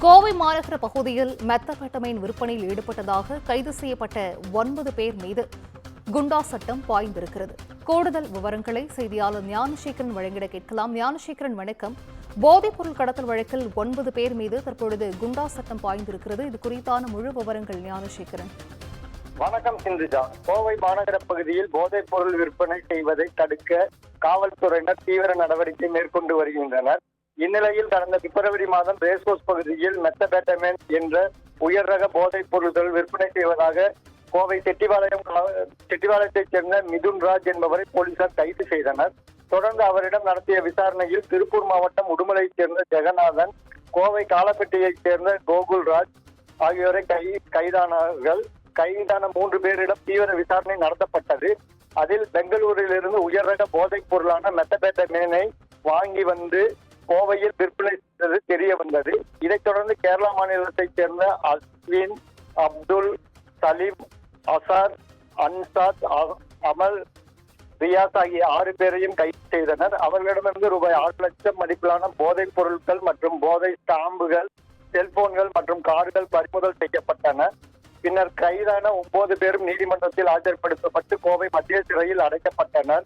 கோவை மாநகர பகுதியில் மெத்தபெட்டமைன் விற்பனையில் ஈடுபட்டதாக கைது செய்யப்பட்ட 9 பேர் மீது குண்டா சட்டம் பாய்ந்திருக்கிறது. கூடுதல் விவரங்களை செய்தியாளர் ஞானசேகரன் வழங்கிட கேட்கலாம். ஞானசேகரன், வணக்கம். போதைப்பொருள் கடத்தல் வழக்கில் 9 பேர் மீது தற்பொழுது குண்டா சட்டம் பாய்ந்திருக்கிறது. இது குறித்தான முழு விவரங்கள் ஞானசேகரன். வணக்கம் சிந்துஜா. கோவை மாநகர பகுதியில் போதைப் பொருள் விற்பனை செய்வதை தடுக்க காவல்துறையினர் தீவிர நடவடிக்கை மேற்கொண்டு வருகின்றனர். இந்நிலையில் கடந்த பிப்ரவரி மாதம் ரேஸ்கோர்ஸ் பகுதியில் மெத்தபெட்டமைன் என்ற உயர் ரக போதைப் பொருட்கள் விற்பனை செய்வதாக கோவை செட்டிவாளையத்தைச் சேர்ந்த மிதுன்ராஜ் என்பவரை போலீசார் கைது செய்தனர். தொடர்ந்து அவரிடம் நடத்திய விசாரணையில் திருப்பூர் மாவட்டம் உடுமலையைச் சேர்ந்த ஜெகநாதன், கோவை காலப்பட்டியைச் சேர்ந்த கோகுல்ராஜ் ஆகியோரை கைதானார்கள். கைதான 3 பேரிடம் தீவிர விசாரணை நடத்தப்பட்டது. அதில் பெங்களூரிலிருந்து உயர் ரக போதைப் பொருளான மெத்தபெட்டமைனை வாங்கி வந்து கோவையில் விற்பனை செய்தது தெரிய வந்தது. இதைத் தொடர்ந்து கேரளா மாநிலத்தைச் சேர்ந்த அஸ்வின், அப்துல், சலீம், அசார், அன்சாத், அமல், ரியாஸ் ஆகிய 6 பேரையும் கைது செய்தனர். அவர்களிடமிருந்து ரூபாய் 6 லட்சம் மதிப்பிலான போதைப் பொருட்கள் மற்றும் போதை ஸ்டாம்புகள், செல்போன்கள் மற்றும் கார்கள் பறிமுதல் செய்யப்பட்டன. பின்னர் கைதான 9 பேரும் நீதிமன்றத்தில் ஆஜர்படுத்தப்பட்டு கோவை மத்திய சிறையில் அடைக்கப்பட்டனர்.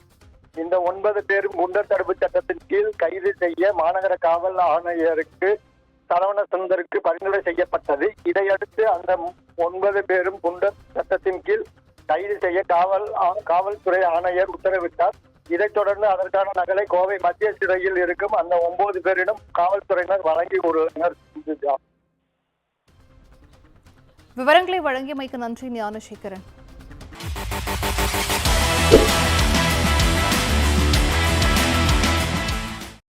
இந்த 9 பேரும் குண்டர் தடுப்பு சட்டத்தின் கீழ் கைது செய்ய மாநகர காவல் ஆணையருக்கு சரவண சுந்தருக்கு பரிந்துரை செய்யப்பட்டது. இதையடுத்து அந்த 9 பேரும் குண்டர் சட்டத்தின் கீழ் கைது செய்ய காவல்துறை ஆணையர் உத்தரவிட்டார். இதைத் தொடர்ந்து அதற்கான நகலை கோவை மத்திய சிறையில் இருக்கும் அந்த 9 பேரிடம் காவல்துறையினர் வழங்கி உள்ளனர். விவரங்களை வழங்கியமைக்கு நன்றி ஞானசேகரன்.